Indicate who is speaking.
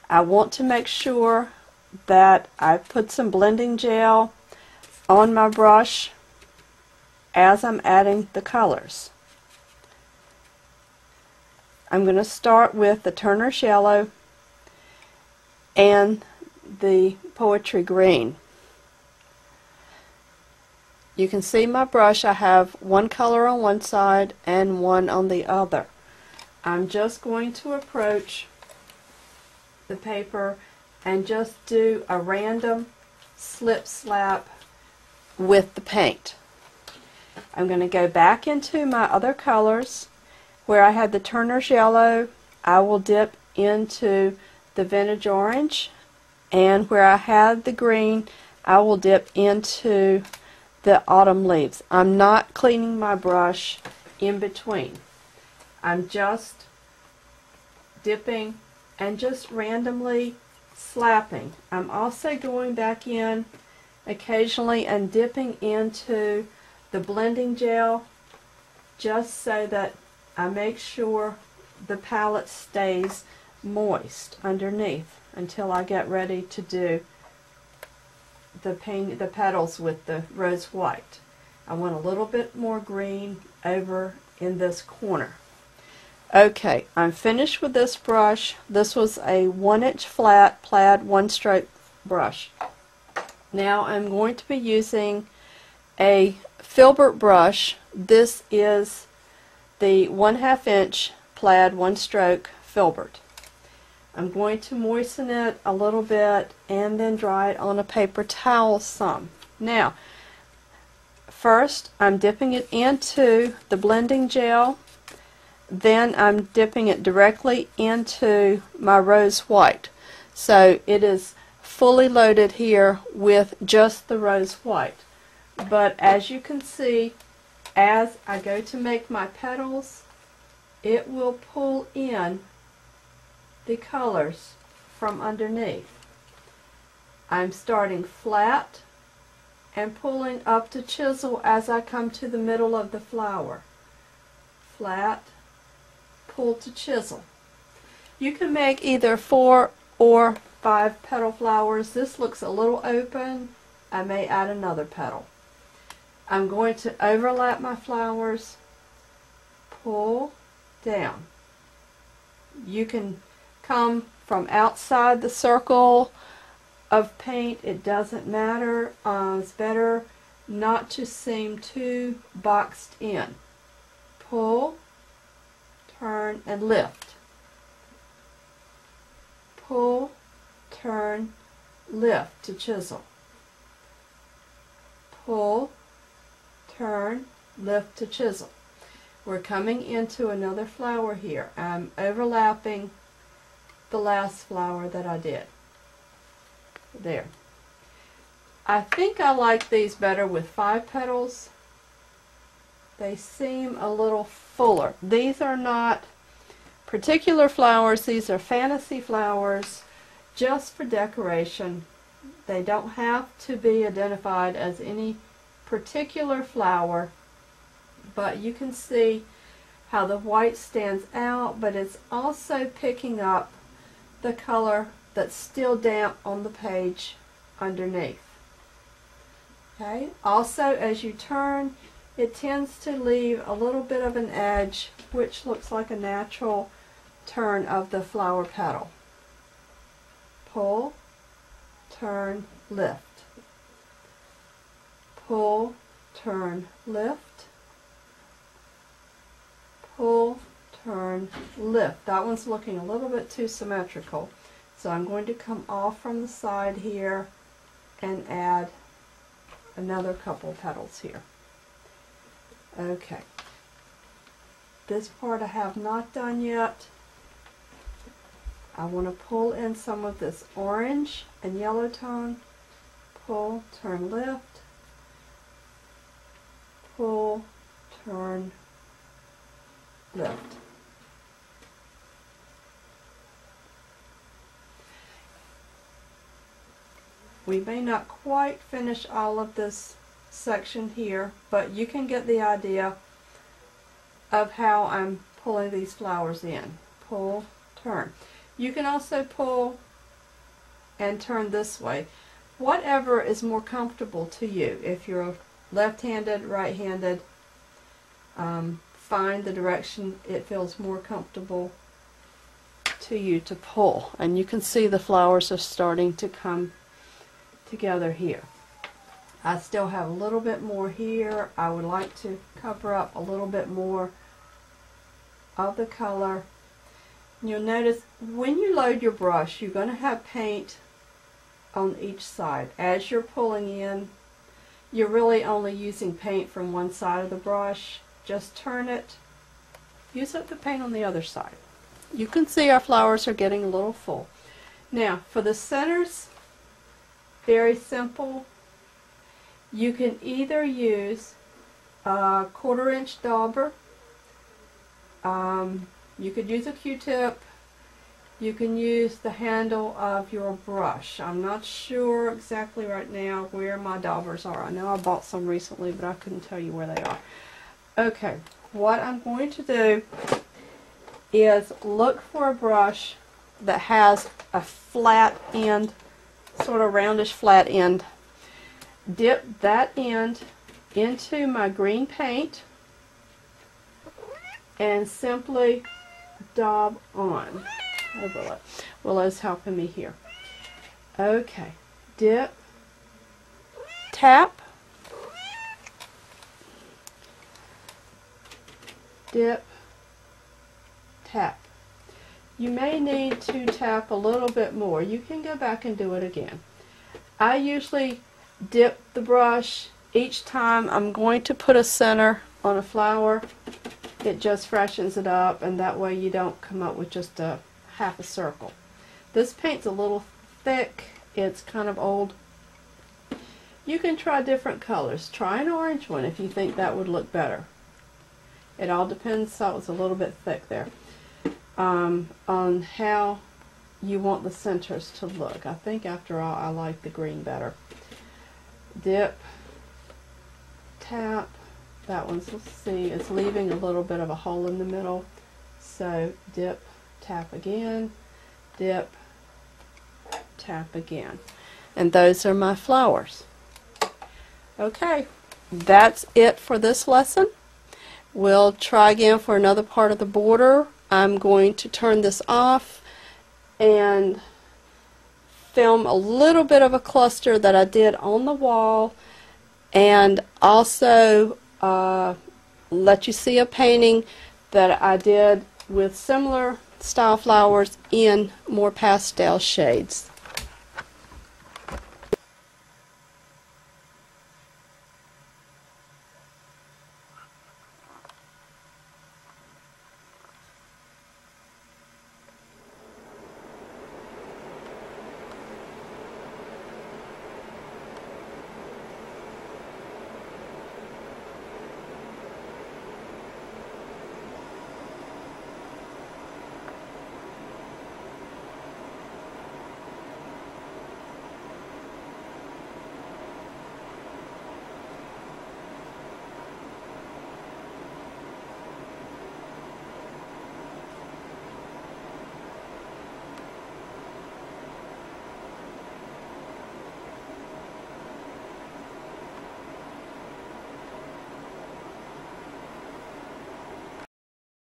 Speaker 1: I want to make sure that I put some blending gel on my brush as I'm adding the colors. I'm going to start with the Turner's Yellow and the Poetry Green. You can see my brush, I have one color on one side and one on the other. I'm just going to approach the paper and just do a random slip slap with the paint. I'm going to go back into my other colors. Where I had the Turner's Yellow, I will dip into the Vintage Orange, and where I had the green, I will dip into the Autumn Leaves. I'm not cleaning my brush in between. I'm just dipping and just randomly slapping. I'm also going back in occasionally and dipping into the blending gel just so that I make sure the palette stays moist underneath until I get ready to do the petals with the rose white. I want a little bit more green over in this corner. Okay, I'm finished with this brush. This was a 1-inch flat plaid 1-stroke brush. Now I'm going to be using a filbert brush. This is the 1/2 inch plaid 1-stroke filbert. I'm going to moisten it a little bit and then dry it on a paper towel some. Now, first I'm dipping it into the blending gel, then I'm dipping it directly into my rose white. So it is fully loaded here with just the rose white. But as you can see, as I go to make my petals, it will pull in the colors from underneath. I'm starting flat and pulling up to chisel as I come to the middle of the flower. Flat, pull to chisel. You can make either 4 or 5 petal flowers. This looks a little open. I may add another petal. I'm going to overlap my flowers, pull down. You can come from outside the circle of paint. It doesn't matter. It's better not to seem too boxed in. Pull, turn, and lift. Pull, turn, lift to chisel. Pull, turn, lift to chisel. We're coming into another flower here. I'm overlapping the last flower that I did. There. I think I like these better with 5 petals. They seem a little fuller. These are not particular flowers. These are fantasy flowers just for decoration. They don't have to be identified as any particular flower, but you can see how the white stands out, but it's also picking up the color that's still damp on the page underneath. Okay. Also, as you turn, it tends to leave a little bit of an edge, which looks like a natural turn of the flower petal. Pull, turn, lift. Pull, turn, lift. Pull, turn, lift. That one's looking a little bit too symmetrical. So I'm going to come off from the side here and add another couple petals here. Okay. This part I have not done yet. I want to pull in some of this orange and yellow tone. Pull, turn, lift. Pull, turn, lift. We may not quite finish all of this section here, but you can get the idea of how I'm pulling these flowers in. Pull, turn. You can also pull and turn this way. Whatever is more comfortable to you. If you're left-handed, right-handed, find the direction it feels more comfortable to you to pull. And you can see the flowers are starting to come together here. I still have a little bit more here. I would like to cover up a little bit more of the color. You'll notice when you load your brush, you're going to have paint on each side. As you're pulling in, you're really only using paint from one side of the brush. Just turn it, use up the paint on the other side. You can see our flowers are getting a little full. Now for the centers, very simple. You can either use a 1/4 inch dauber. You could use a Q-tip. You can use the handle of your brush. I'm not sure exactly right now where my daubers are. I know I bought some recently, but I couldn't tell you where they are. Okay, what I'm going to do is look for a brush that has a flat end, sort of roundish flat end. Dip that end into my green paint and simply daub on. Willow's helping me here. Okay, dip, tap, dip, tap. You may need to tap a little bit more. You can go back and do it again. I usually dip the brush each time I'm going to put a center on a flower. It just freshens it up, and that way you don't come up with just a half a circle. This paint's a little thick. It's kind of old. You can try different colors. Try an orange one if you think that would look better. It all depends. That was a little bit thick there. On how you want the centers to look. I think after all I like the green better. Dip, tap. That one's, let's see, it's leaving a little bit of a hole in the middle. So dip, tap again, dip, tap again. And those are my flowers. Okay, that's it for this lesson. We'll try again for another part of the border. I'm going to turn this off and film a little bit of a cluster that I did on the wall, and also let you see a painting that I did with similar style flowers in more pastel shades.